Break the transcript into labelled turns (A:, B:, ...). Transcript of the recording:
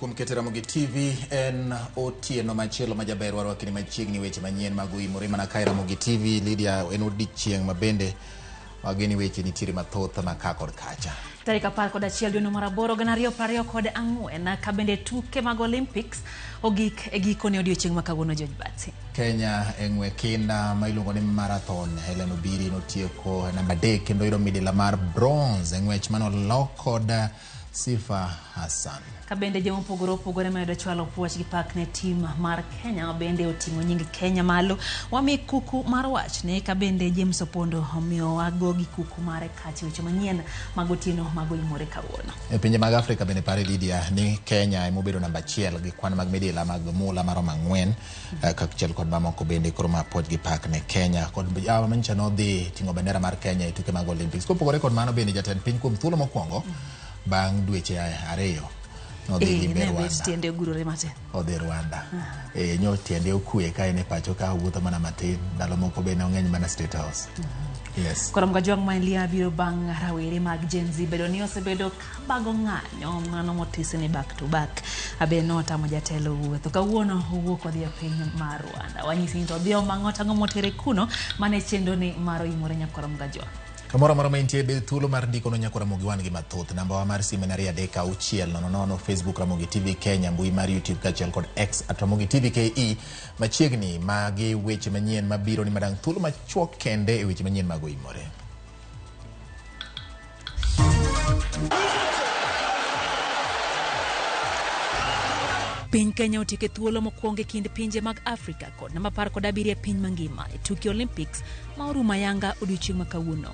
A: kuom keto Ramogi TV en otieno machielo majaber warwakni machiegni weche manyien mag uimore mana kae Ramogi TV. Lydia, en odiochieng' mabende wageni weche nitiere mathoth maka kod kacha.
B: Tarik 11 dwe mar 8 2024 ka bende tuke mag Olympics ogik e gikone odiochieng' makawuono George Batsi.
A: Kenya eng'we kinda ma iluongo ni marathon Helen Obiri notieko namba 3 kendo yudo midila mar bronze eng'wech manoloko kod Sifa Hassan.
B: Kabende joma opogore mayudo chwalo puoch gi pak ne tim mar Kenya bende oting'o nying Kenya malo. Wami kuku mar wach ne kabende James Opondo omiyo wago gi kuku mare kati weche manyien mag otieno mag uimore kawuono.
A: E pinje mag Afrika bende pare Lydia ni Kenya emobedo namba 1 gi kwan mag midila mag mula maromo 4 kachiel kod mamoko bende koro ma puoch gi pak ne Kenya kod yawa mancha no dhi ting'o bendera mar Kenya e tuke mag Olympics. Kopogore kod mano bende jatend piny kuom thuolo mokwongo bang' dweche 2 odhi
B: tiende ogurore mate
A: odhi Rwanda. Nyo tiende okue ka ene pacho ka wuotho mana matin ndalo moko bende ong'eny mana State House. Yes.
B: Korom gajwang' Malia biro bang' rawere mag Gen Z bedo ni osebedo kabago ng'anyo mano motise ni back to back abeno tamo jatelo wuotho kawuono owuok odhi e piny mar Rwanda. Wanyisi ni to dio mang'ota ngomotere kuno mane chendo ni maro imore nyakorom gajwang'.
A: Kamora mara maintie be thuolo mar ndiko no nyako Ramogi wan gi mathoth. Namba wa mar simu na 3 Facebook Ramogi TV Kenya, mbui mar YouTube kachiel kod X @Ramogi TV KE. Machiegni magi weche manyien mabiro ni madang thuolo machuok kende e weche manyien mag uimore.
B: Piny Kenya otike thuolo mokwongo e kind pinje mag Afrika kod namba 17 e piny mangima e tuke Olympics ma orumo ayanga odiochieng' makawuono.